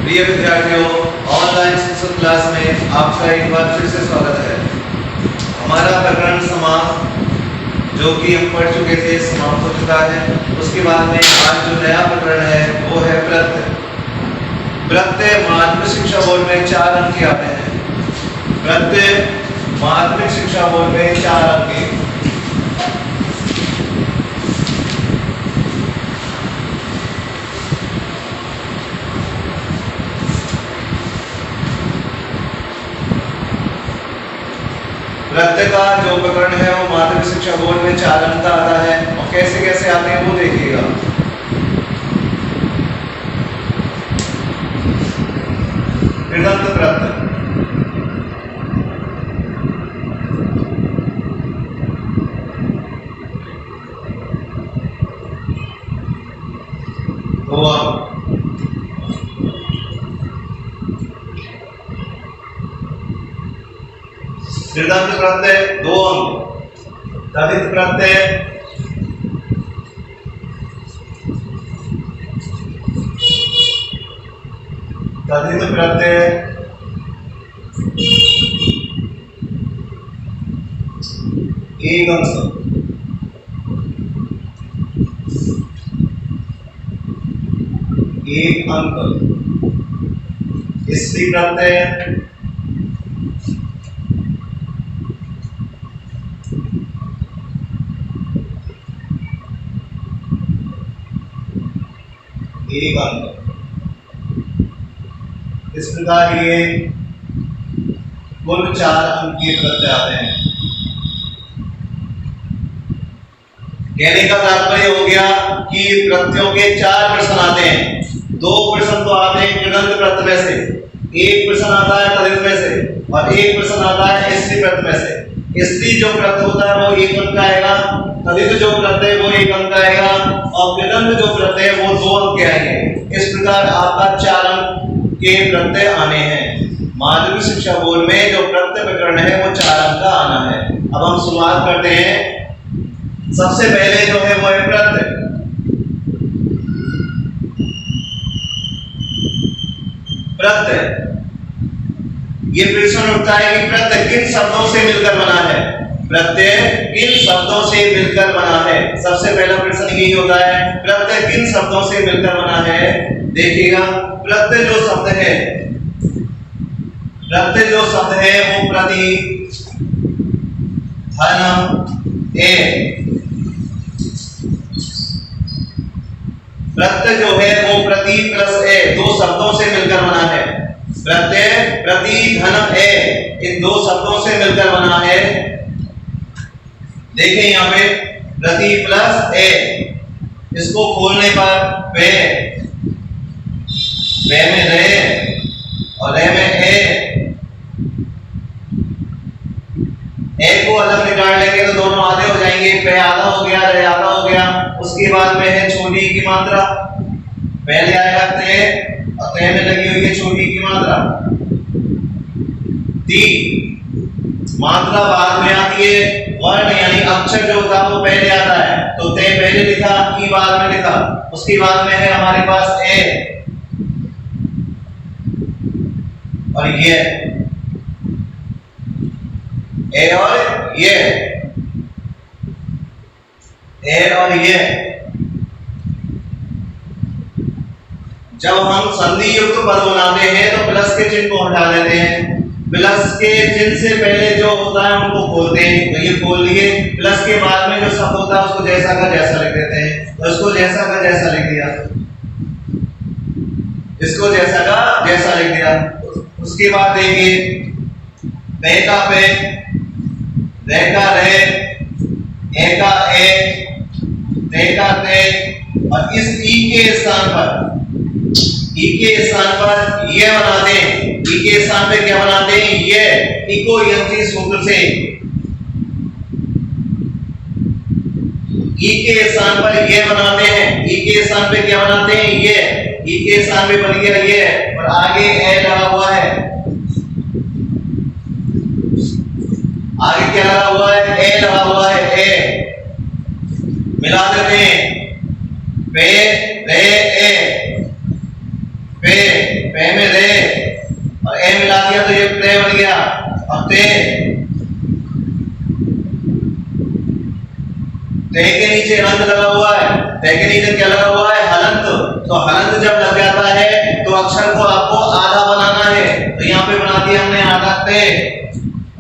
प्रिय विद्यार्थियों, ऑनलाइन शिक्षण क्लास में आपका एक बार फिर से स्वागत है। हमारा प्रकरण समास जो कि हम पढ़ चुके थे समाप्त हो चुका है। उसके बाद में आज जो नया प्रकरण है वो है प्रत्यय। प्रत्यय माध्यमिक शिक्षा बोर्ड में 4 अंक के आते हैं। प्रत्यय माध्यमिक शिक्षा बोर्ड में 4 अंक के। प्रत्यय का जो प्रकरण है वो माध्यमिक शिक्षा बोर्ड में 4 अंक का आता है और कैसे कैसे आते हैं वो देखिएगा। कृदंत प्रत्यय, दो अंक। कृदंत प्रत्यय 2 अंक। तद्धित प्रत्यय 1 अंक। एक अंक। स्त्री प्रत्यय 1 अंक। इस प्रकार ये कुल 4 अंक के प्रत्यय आते हैं। कहने का तात्पर्य हो गया कि प्रत्ययों के 4 प्रश्न आते हैं। 2 प्रश्न तो आते हैं कृदंत प्रत्यय में से, 1 प्रश्न आता है तद्धित में से और 1 प्रश्न आता है स्त्री प्रत्यय में से। स्त्री जो प्रत्यय होता है वो 1 अंक का आएगा, तद्धित जो प्रत्यय वो 1 अंक का आएगा और कृदंत जो प्रत्यय वो 2 अंक के आएंगे। इस प्रकार आपका 4 अंक के प्रत्यय आने हैं। माध्यमिक शिक्षा बोर्ड में जो प्रत्यय प्रकरण है वो 4 अंक का आना है। अब हम शुरुआत करते हैं। सबसे पहले जो है वो है प्रत्यय। प्रत्यय ये प्रश्न उठता है कि प्रत्यय किन शब्दों से मिलकर बना है। प्रत्यय किन शब्दों से मिलकर बना है। सबसे पहला प्रश्न यही होता है, प्रत्यय किन शब्दों से मिलकर बना है। देखिएगा, प्रत्यय जो शब्द है, प्रत्यय जो शब्द है वो प्रति, धन, ए। प्रत्यय जो है वो प्रति प्लस ए 2 शब्दों से मिलकर बना है। प्रत्यय प्रति धन ए इन 2 शब्दों से मिलकर बना है। देखें यहाँ पे प्रति प्लस ए, इसको खोलने पर पे, पे में रे और रे में ए को अलग निकाल लेंगे तो दोनों आधे हो जाएंगे। पे आधा हो गया, रे आधा हो गया। उसके बाद में है छोटी की मात्रा, पहले आएगा ते और ते में लगी हुई है छोटी की मात्रा। ती मात्रा बाद में आती है। वर्ण यानी अक्षर जो होता है वो पहले आता है, तो ते पहले लिखा, की बाद में लिखा। उसके बाद में है हमारे पास ए और ये, ए और ये, ए और ये। जब हम संधि युक्त पद बनाते हैं तो प्लस के चिन्ह को हटा देते हैं। प्लस के चिन्ह से पहले जो होता है उनको खोलते हैं, तो ये खोल लिए। प्लस के बाद में जो शब्द होता है उसको जैसा का जैसा लिख देते हैं, तो इसको जैसा का जैसा लिख दिया, इसको जैसा का जैसा लिख दिया। उसके बाद देखिए, पे का पे, रे का रे, ए का ए, ते का ते और इस ई के स्थान पर, ई के स्थान पर ये बनाते हैं। ई के स्थान पे क्या बनाते हैं, ये इको यंत्री सूत्र से। ई के स्थान पर ये बनाते हैं, ई के स्थान पे क्या बनाते हैं, ये। ई के स्थान पे बन गया ये और आगे ए लगा हुआ है। आगे क्या लगा हुआ है, ए लगा हुआ है, ए। मिला देते हैं, पे रे ए, पे पे में त्रे, और ए मिला दिया तो ये प्रे बन गया। अब ते के नीचे हंत लगा हुआ है, ते के नीचे क्या लगा हुआ है? हलंत। तो हलंत जब लग जाता है तो अक्षर को आपको आधा बनाना है। तो यहाँ पे बना दिया हमने आधा ते।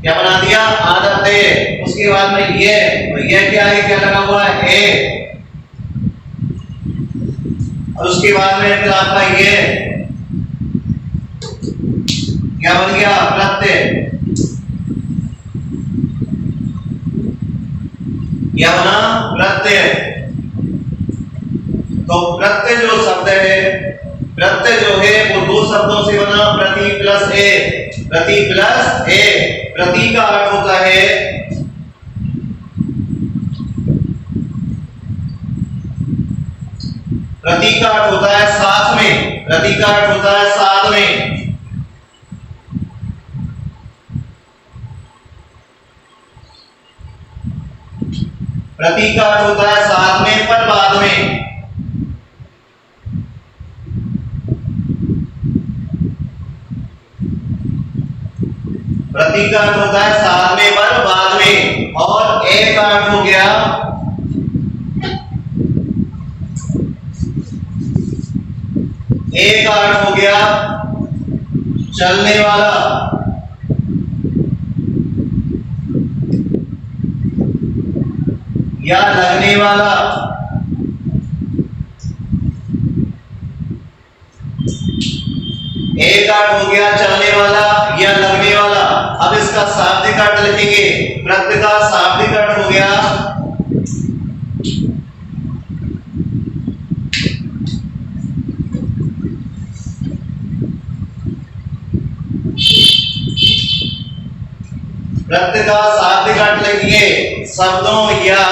क्या बना दिया? आधा ते। उसके बाद में ये, तो ये क्या है? क्या लगा हुआ है? ए। और उसके बाद में फिर आपका ये क्या बन गया? प्रत्यय। क्या बना? प्रत्यय। तो प्रत्यय जो शब्द है, प्रत्यय जो है वो दो शब्दों से बना, प्रति प्लस ए। प्रति प्लस ए। प्रति का अर्थ होता है साथ में। प्रति का अर्थ होता है साथ में। प्रति का अर्थ होता है साथ में, पर बाद में। प्रति का अर्थ होता है साथ में, पर बाद में। और ए का अर्थ हो गया चलने वाला। या लगने वाला। एक अर्थ हो गया चलने वाला या लगने वाला। अब इसका शाब्दिक अर्थ लिखेंगे। प्रत्यय का शाब्दिक अर्थ हो गया लिखिए शब्दों या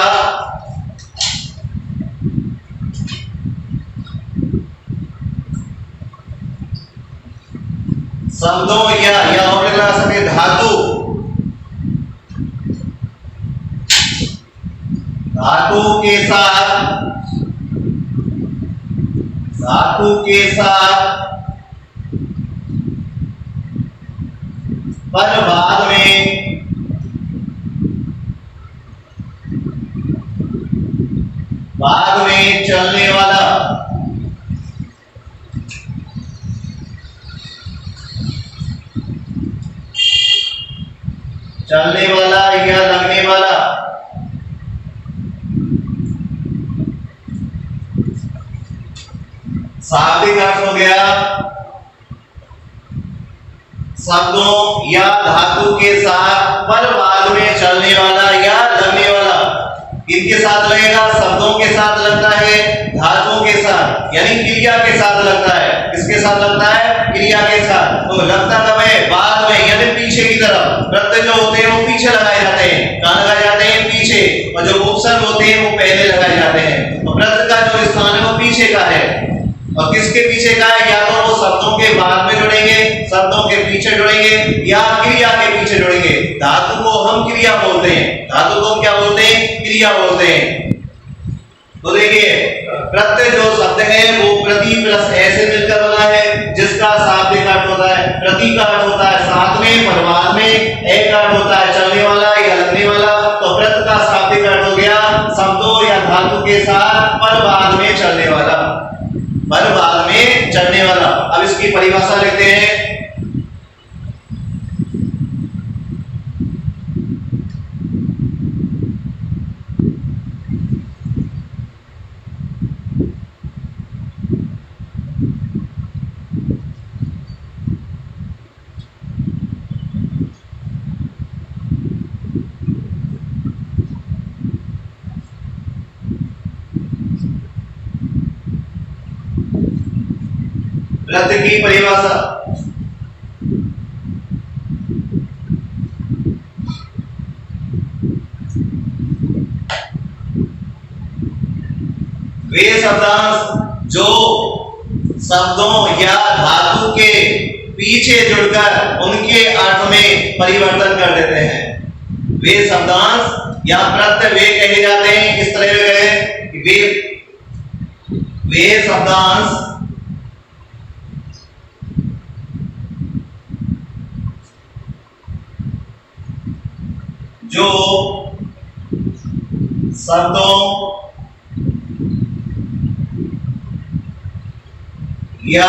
धातु के साथ पर बाद में चलने वाला। चलने वाला या लगने वाला। शाब्दिक अर्थ हो गया शब्दों या धातु के साथ पर बाद में चलने वाला या लगने वाला। इनके साथ लगेगा, शब्दों के साथ लगता है, धातुओं के साथ यानी क्रिया के साथ लगता है। किसके साथ लगता है? क्रिया के साथ। तो लगता कब है? बाद में यानी पीछे की तरफ। प्रत्यय जो होते हैं वो पीछे लगाए जाते हैं। कहां लगाए जाते हैं? पीछे। और जो उपसर्ग होते हैं वो पहले लगाए जाते हैं। तो प्रत्यय का जो स्थान है वो पीछे का है। और किसके पीछे का है? या तो वो शब्दों के बाद में जुड़ेंगे, शब्दों के पीछे जुड़ेंगे, या क्रिया के पीछे जुड़ेंगे। धातु को हम क्रिया बोलते हैं। धातु को क्या बोलते हैं? क्रिया बोलते हैं। तो देखिए प्रत्यय जो शब्द है वो प्रति प्लस ए से मिलकर बना है, जिसका शाब्दिक अर्थ होता है प्रति का अर्थ होता है साथ में, पर बाद में। ए का अर्थ होता है चलने वाला या लगने वाला। तो प्रत्यय का शाब्दिक अर्थ हो गया शब्दों या धातु के साथ पर बाद में चलने वाला। पर बाद में चलने वाला। अब इसकी परिभाषा लेते हैं। प्रत्यय की परिभाषा। वे शब्दांश जो शब्दों या धातु के पीछे जुड़कर उनके अर्थ में परिवर्तन कर देते हैं। वे शब्दांश या प्रत्यय वे कहे जाते हैं। किस तरह कहे? वे शब्दांश जो शब्दों या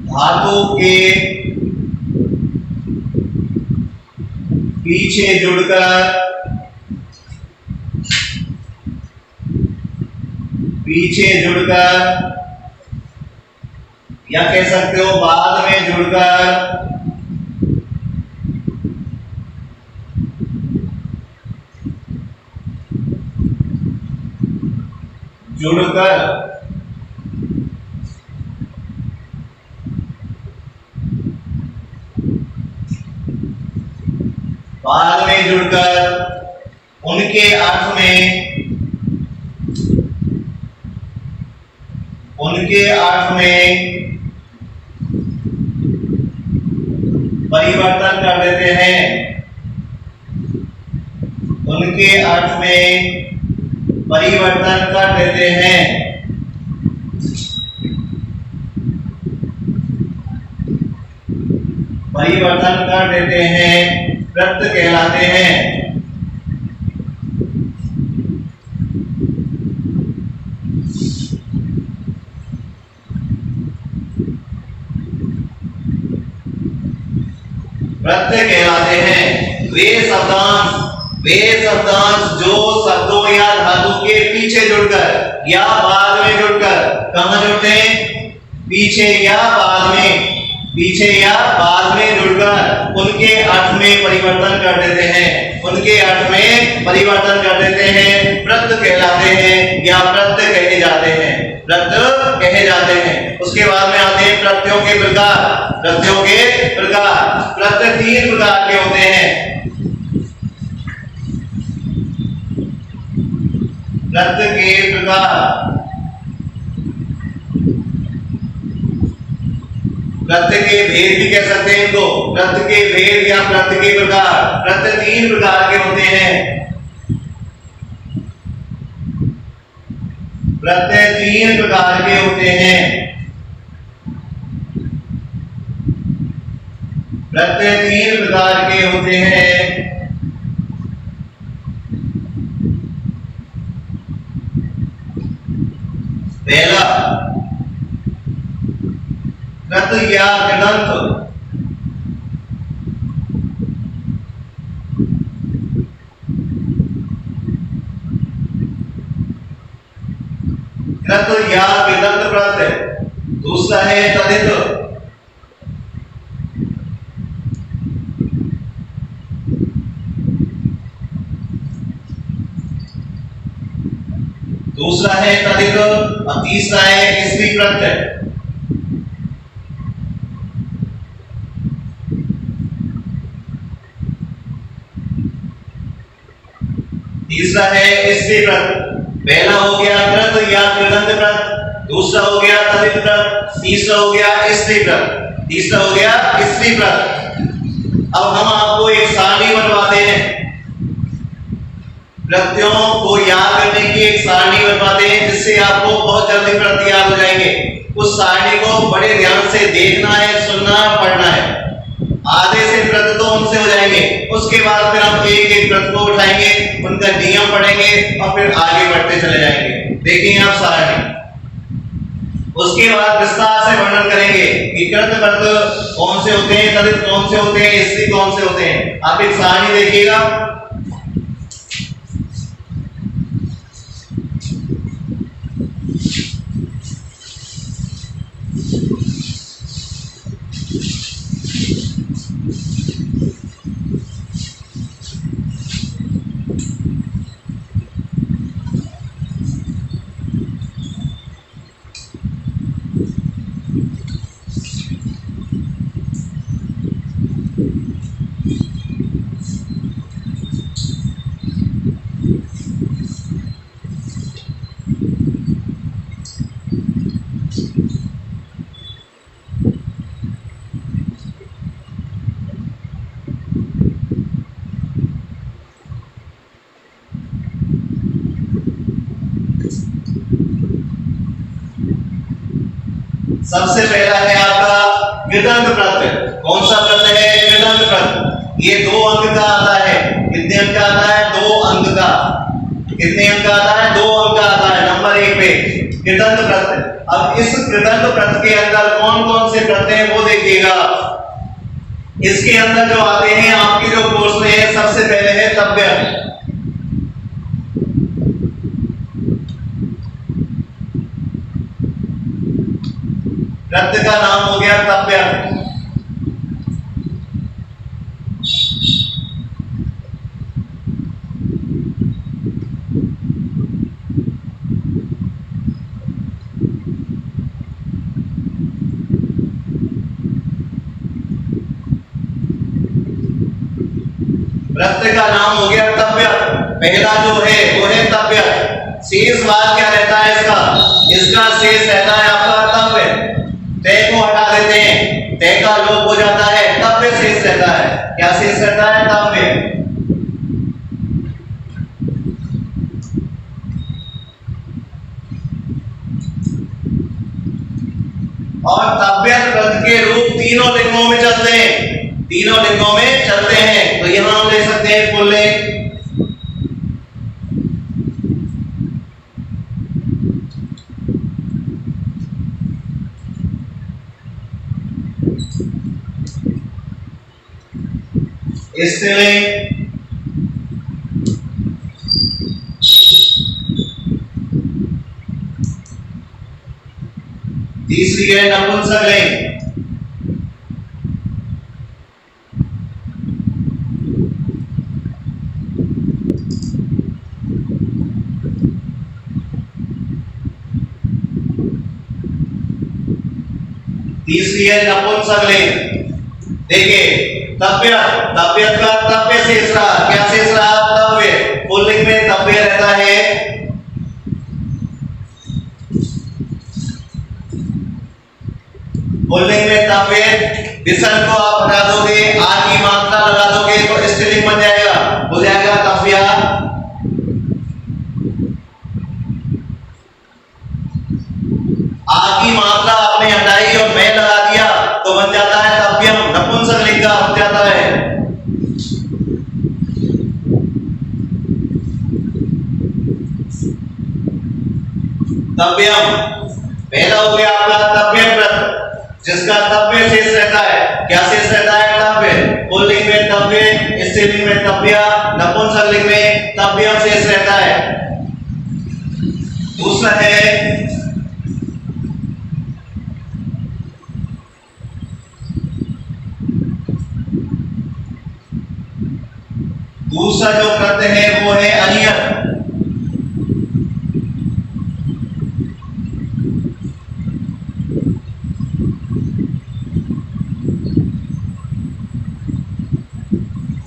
धातु के पीछे जुड़कर या कह सकते हो बाद में जुड़कर उनके अर्थ में परिवर्तन कर देते हैं। उनके अर्थ में परिवर्तन कर देते हैं। प्रत्यय कहलाते हैं। वे शब्दांश जो शब्दों या धातु के पीछे जुड़कर या बाद में जुड़कर, कहां जुड़ते हैं? पीछे या बाद में जुड़कर उनके अर्थ में परिवर्तन कर देते हैं। प्रत्यय कहलाते हैं या प्रत्यय कहे जाते हैं। उसके बाद में आते हैं प्रत्ययों के प्रकार। प्रत्यय 3 प्रकार के होते हैं। प्रत्यय के प्रकार, प्रत्यय के भेद भी कह सकते हैं इनको। प्रत्यय के भेद या प्रत्यय के प्रकार। प्रत्यय 3 प्रकार के होते हैं। प्रत्यय 3 प्रकार के होते हैं। पहला कृत या कृदंत। कृत या कृदंत प्रत्यय। दूसरा है तदित। और तीसरा है स्त्री प्रत्यय। पहला हो गया कृत या कृदंत प्रत्यय, दूसरा हो गया तदित प्रत्यय, तीसरा हो गया स्त्री प्रत्यय। अब हम आपको एक सारणी बनवाते हैं। प्रत्ययों को याद करने की एक सारणी बनवाते हैं, जिससे आपको बहुत जल्दी प्रत्यय याद हो जाएंगे। उस सारणी को बड़े ध्यान से देखना है, सुनना है, पढ़ना है। आधे से प्रत्यय तो उनसे हो जाएंगे। उसके बाद फिर हम एक एक प्रत्यय को उठाएंगे, उनका नियम पढ़ेंगे और फिर आगे बढ़ते चले जाएंगे। देखिए आप सारणी। उसके बाद विस्तार से वर्णन करेंगे कि कृत प्रत्यय कौन से होते हैं, तदित कौन से होते हैं, स्त्री कौन से होते हैं। आप एक सारणी देखिएगा। सबसे पहला है आपका कृदंत प्रत्यय। कौन सा प्रत्यय है? कृदंत प्रत्यय। ये 2 अंक का आता है। कितने अंक का आता है? 2 अंक का। कितने अंक का आता है? 2 अंक का आता है नंबर 1 पे कृदंत प्रत्यय। अब इस कृदंत प्रत्यय के अंदर कौन कौन से प्रत्यय हैं वो देखिएगा। इसके अंदर जो आते हैं आपके जो कोर्स में है, सबसे पहले है तव्य। प्रत्यय का नाम हो गया तव्य। प्रत्यय का नाम हो गया तव्य। पहला जो है वो है तव्य। शेष भाग क्या रहता है इसका? इसका शेष रहता है आपका तव्य। तय को हटा देते हैं, तय का लोप हो जाता है, तव्य शेष रहता है। क्या शेष रहता है? तव्य। और तव्य प्रत्यय के रूप तीनों लिंगों में चलते हैं। तीनों लिंगों में चलते हैं। तो यहां हम ले सकते हैं पुल्लिंग, स्त्रीलिंग, तीसरी है नपुंसकलिंग। तीसरी है नपुंसकलिंग। देखिए तव्य, तव्य का तव्य शेष रहा। क्या शेष रहा? तव्य। पुल्लिंग में तव्य रहता है। पुल्लिंग में तव्य, विसर्ग को आप हटा दोगे, आ की मात्रा लगा दोगे तो स्त्रीलिंग बन जाएगा, हो जाएगा तव्या। आ की मात्रा आपने हटाई और मैं लगा दिया तो बन जाता है तव्यम, नपुंसकलिंग का हो जाता है। तव्यम पहला हो गया आपका तव्य प्रत्यय, जिसका तव्य शेष रहता है। क्या शेष रहता है? तव्य। पुल्लिंग में तव्य, स्त्रीलिंग में तव्य, नपुंसकलिंग में तव्यम शेष रहता है। दूसरा है दूसरा जो प्रत्यय है वो है अनियत।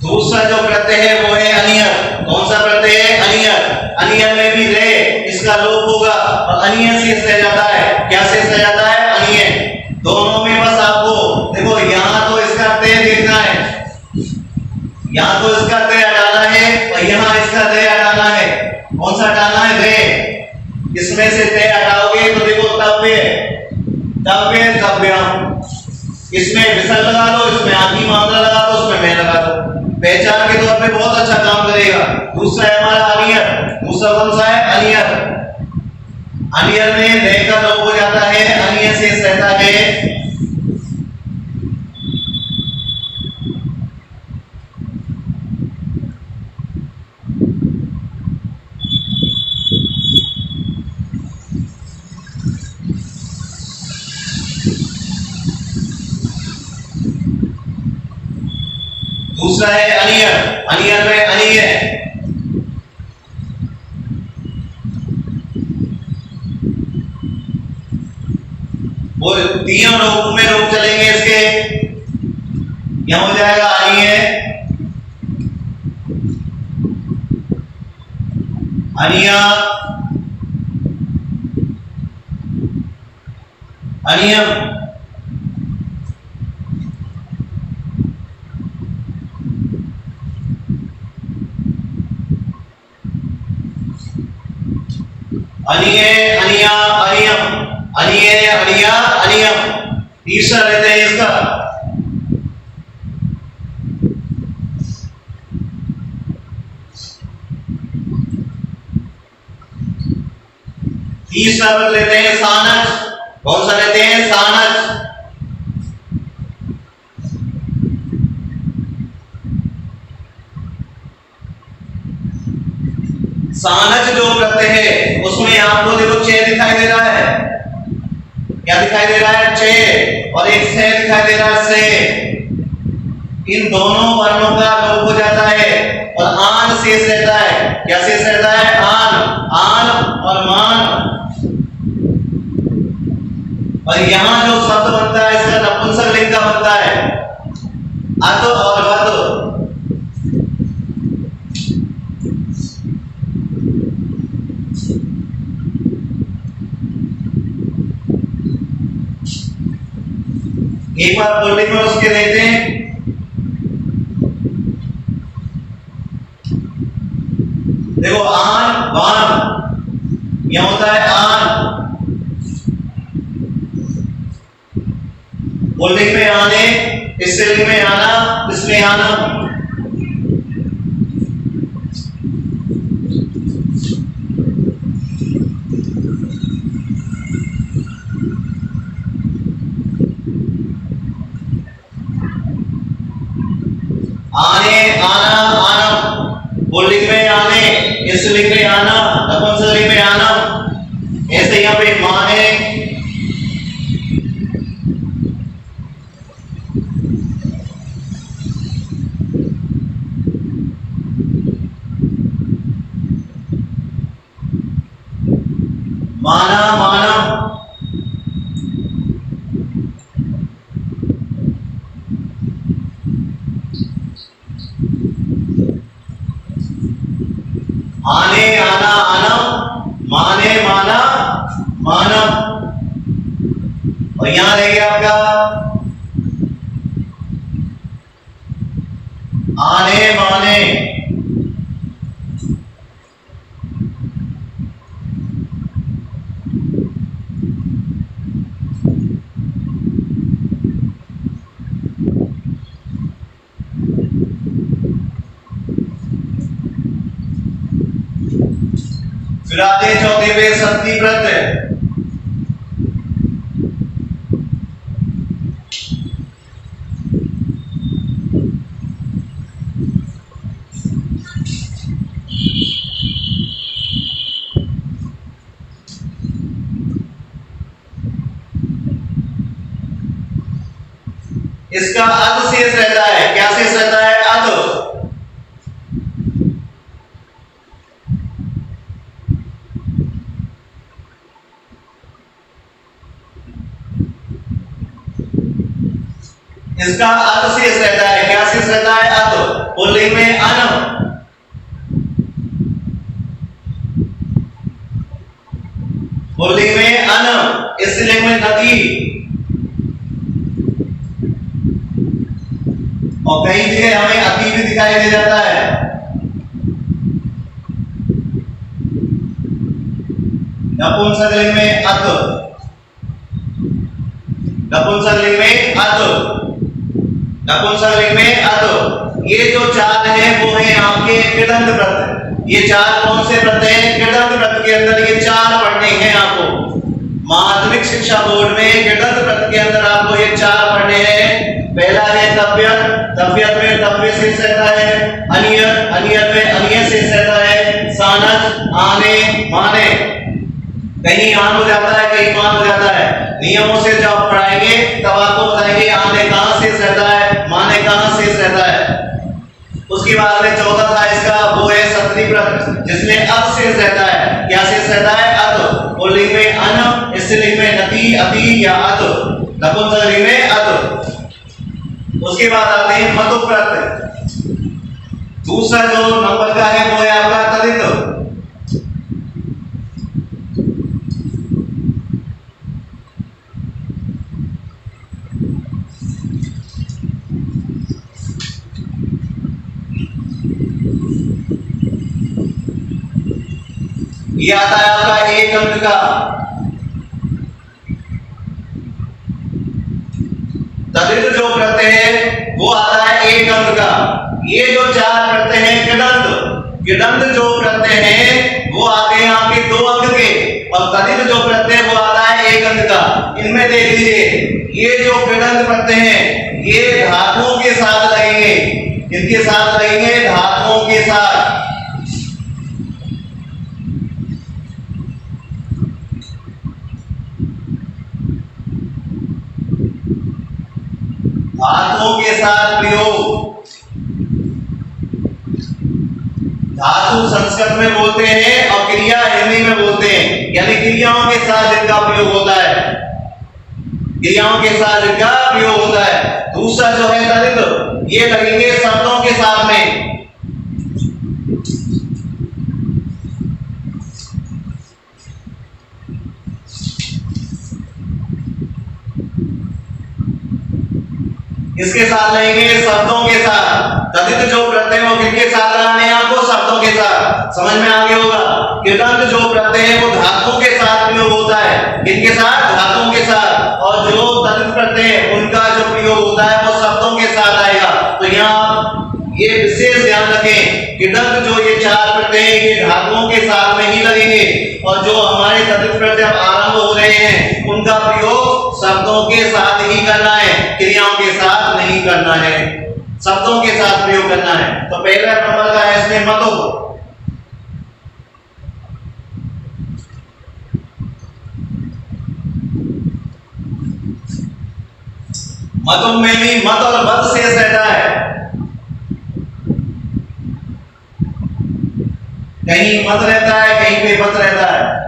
दूसरा जो प्रत्यय है वो है अनियत। कौन सा प्रत्यय है? अनियत। अनियत में भी रे इसका लोप होगा और अनियत शेष रह जाता है। क्या शेष रह जाता है? अनियत। दोनों में बस आपको देखो, यहां तो इसका तय देखना है, यहां तो इसका तय हटाना है और यहां इसका तय हटाना है। कौन सा हटाना है? रे। इसमें से तय हटाओगे तो देखो तव्य, तव्य, तव्यम। इसमें विसर्ग लगा दो, इसमें आदि मात्रा लगा दो, उसमें मैं लगा दो, पहचान के तौर पे बहुत अच्छा काम करेगा। दूसरा है हमारा अनियत। दूसरा कौन सा है? अनियत। अनियत में रे का लोप हो जाता है, अनियत शेष रहता है। दूसरा है अनियत। अनियत में अनिय, वो तीनों रूप में रूप चलेंगे इसके। यहां हो जाएगा अनिय, अनिया, अनियम। अनिय, अनिया, अनियम। अनिय, अनिया, अनियम। तीसरा लेते हैं इसका, तीसरा पद लेते हैं सानच। कौन सा लेते हैं? सानच। सानच जो प्रत्यय है उसमें आपको देखो चे दिखाई दे रहा है। क्या दिखाई दे रहा है? चे। और एक से दिखाई दे रहा है से। इन दोनों वर्णों का लोप हो जाता है और आन शेष रहता है। क्या शेष रहता है? आन। आन और मान। और यहां जो शब्द बनता है इसका नपुंसकलिंग का बनता है, अत और वत। एक बार पुल्लिंग में उसके देखते हैं। देखो आन बान, यह होता है आन। पुल्लिंग में आने, स्त्रीलिंग में आना, इसमें आना। आने, आना, आनम। पुल्लिंग में आने, स्त्रीलिंग में आना, नपुंसकलिंग में आना। ऐसे यहां पे माने, माना, मानम। आने, आना, आनम। माने, माना, मानम। और यहां रह गया आपका आने, माने। फिर आते हैं चौथे पे सती प्रत्यय। इसका अध शेष रहता है। क्या शेष रहता है? अध। इसका अध शेष रहता है। क्या शेष रहता है? अध। पुल्लिंग में अन, पुल्लिंग में अन, स्त्रीलिंग में नदी। और कई जगह हमें अति भी दिखाई दे जाता है। नपुंसकलिंग में अत, नपुंसकलिंग में अत, नपुंसकलिंग में अत। ये जो चार है वो है आपके कृदंत प्रत्यय। ये चार कौन से प्रत्यय हैं? कृदंत प्रत्यय के अंदर ये चार पढ़ने हैं आपको। माध्यमिक शिक्षा बोर्ड में कृदंत प्रत्यय के अंदर आपको ये चार पढ़ने हैं। पहला है तव्यत। तव्यत में तव्य शेष रहता है। अनियत, अनियत में अनियत शेष रहता है। सानच, आने, माने। कहीं आन हो जाता है, कहीं मान हो जाता है। नियमों से जब पढ़ाएंगे तब आपको बताएंगे आने कहां शेष रहता है, माने कहां शेष रहता है। उसके बाद में चौथा था इसका, वो है सत्री प्रत्यय, जिसमें अत शेष रहता है। क्या शेष रहता है? अत। पुल्लिंग में अन, स्त्रीलिंग में नति, अति या अत, नपुंसकलिंग में अत। उसके बाद आते हैं मतु प्रत्यय। दूसरा जो नंबर का है वो है आपका तदित। ये आता है आपका एक अंक का। प्रत्यय है वो आता है एक अंक का। ये जो चार प्रत्यय हैं किडंत जो प्रत्यय है वो आते हैं आपके दो अंक के, और तदित जो प्रत्यय वो आता है एक अंक का। इनमें देख लीजिए ये जो किडंत प्रत्यय है ये धातुओं के साथ लगेंगे, इनके साथ लगेंगे धातुओं के साथ। धातुओं के साथ प्रयोग। धातु संस्कृत में बोलते हैं और क्रिया हिंदी में बोलते हैं, यानी क्रियाओं के साथ इनका प्रयोग होता है, क्रियाओं के साथ इनका प्रयोग होता है। दूसरा जो है तदित, ये लगेंगे शब्दों के साथ में। इसके साथ लगेंगे शब्दों के साथ। तदित जो प्रत्यय वो किसके साथ लगाने हैं आपको? शब्दों के साथ। समझ में आ गया होगा। किडंत जो प्रत्यय है वो धातुओं के साथ प्रयोग होता है, किसके साथ? धातुओं के साथ। और जो तदित प्रत्यय है उनका जो प्रयोग होता है वो शब्दों के साथ आएगा। तो यहाँ ये विशेष ध्यान रखें, किडंत जो ये चार प्रत्यय हैं ये धातुओं के साथ में ही लगेंगे, और जो हमारे तदित प्रत्यय आरंभ हो रहे हैं उनका प्रयोग शब्दों के साथ ही करना है, क्रियाओं के साथ नहीं करना है, शब्दों के साथ प्रयोग करना है। तो पहला नंबर का है इसमें मतुब। मतुब में भी मत और बत शेष रहता है, कहीं मत रहता है कहीं पे बत रहता है।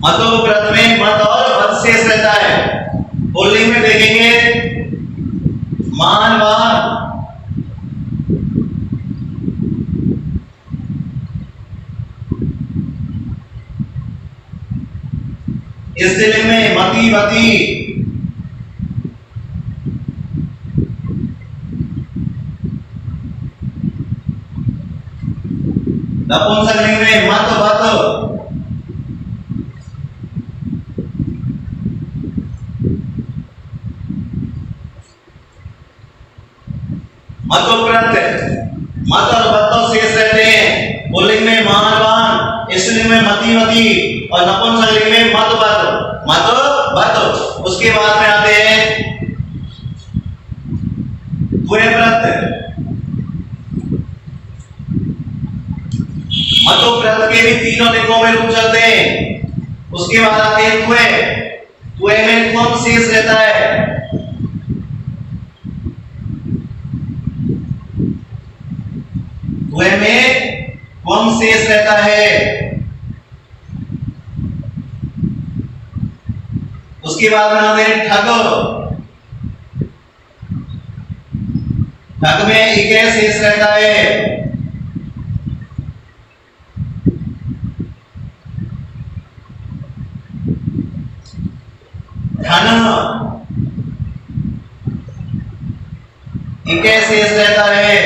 मतुब व्रत में मत और बत शेष रहता है। पुल्लिंग में देखेंगे मान वान, स्त्रीलिंग में मति वति, नपुंसकलिंग में मत वत, मतुब प्रत्यय मत और बत तो शेष रहते हैं। पुल्लिंग में मानवान, स्त्रीलिंग में मति वति, और नपुंसकलिंग में मत बत। उसके बाद में आते हैं द्वय प्रत्यय। मतुब प्रत्यय के भी तीनों दिकों में रूप चलते हैं। उसके बाद आते हैं द्वय। द्वय में त्वम शेष रहता है। द्वय में त्वम शेष रहता है। उसके बाद में आते हैं ठग। ठग में इके शेष रहता है। धन इके शेष रहता है।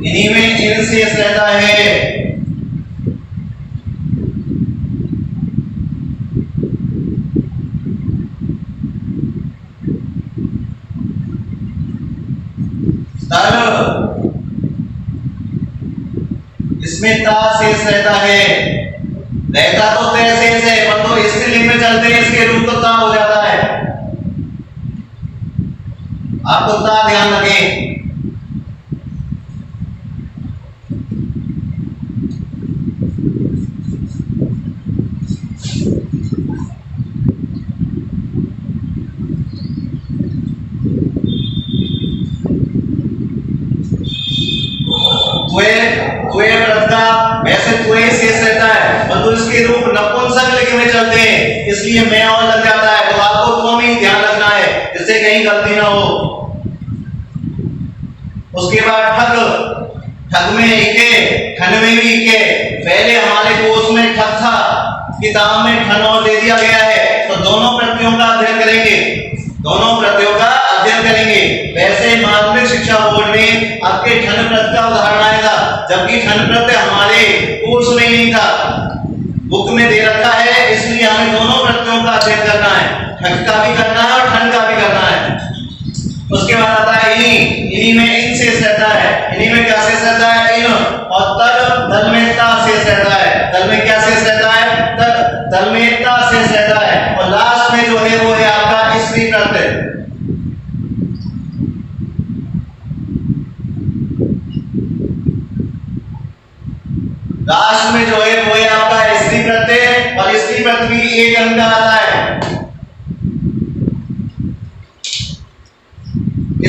इन्हीं में इन शेष रहता है। इसमें ता शेष रहता है। रहता तो तय शेष है पर तो स्त्रीलिंग में चलते हैं इसके रूप तो ता हो जाता है। आपको ता ध्यान रखें। वैसे शेष रहता है। परंतु इसके रूप नपुंसक लिंग में चलते हैं, इसलिए मैं और लग जाता है। तो आपको तो में ही ध्यान रखना है जिससे कहीं गलती ना हो। उसके बाद ठग, ठग में इके, ठन में भी इके। पहले हमारे कोर्स में ठग था, किताब में ठन और दे दिया गया है, तो दोनों प्रत्ययों का अध्ययन करेंगे, दोनों प्रत्ययों का अध्ययन करेंगे। वैसे माध्यमिक शिक्षा बोर्ड में आपके ठन प्रत्यय का उदाहरण आएगा, जबकि ठन प्रत्यय हमारे कोर्स में ही नहीं था, बुक में दे रखा है, इसलिए हमें दोनों प्रत्ययों का अध्ययन करना है, ठग का भी करना है और ठन का भी करना है। उसके बाद आता है इनी, इनी में इन शेष रहता है, इनी में क्या शेष रहता है, इन। और तल, तल में ता शेष रहता है, तल में क्या शेष रहता है, तल, तल में ता शेष रहता है। और लास्ट में जो है वो है आपका स्त्री प्रत्यय। लास्ट में जो है वो है आपका स्त्री प्रत्यय, और स्त्री प्रत्यय भी एक अंक का आता है।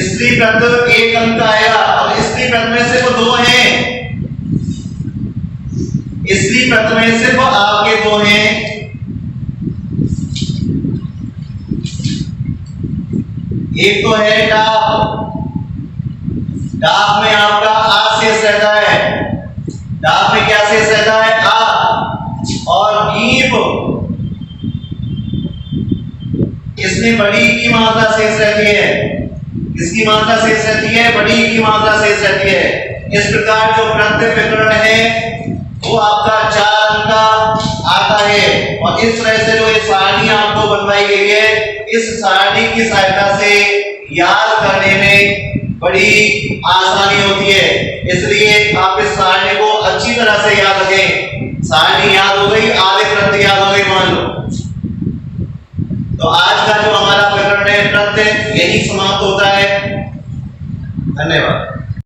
स्त्री प्रत्यय एक अंक का आएगा, और स्त्री प्रत्यय में सिर्फ दो हैं, स्त्री प्रत्यय में सिर्फ आपके दो हैं। एक तो है डाक, डाक में आपका आ शेष रहता है, डाक में क्या शेष रहता है, आ। और गीप, इसमें बड़ी की मात्रा शेष रहती है, इसकी मात्रा शेष रहती है, बड़ी की मात्रा शेष रहती है। इस प्रकार जो प्रत्यय प्रकरण है वो आपका 4 अंक का आता है। और इस तरह से जो ये सारणी आपको बनवाई गई है, इस सारणी की सहायता से याद करने में बड़ी आसानी होती है, इसलिए आप इस सारणी को अच्छी तरह से याद रखें। सारणी याद हो गई, आधे प्रत्यय याद हो गई मान लो। तो आज का जो हमारा प्रकरण है प्रत्यय यही समाप्त होता है। धन्यवाद।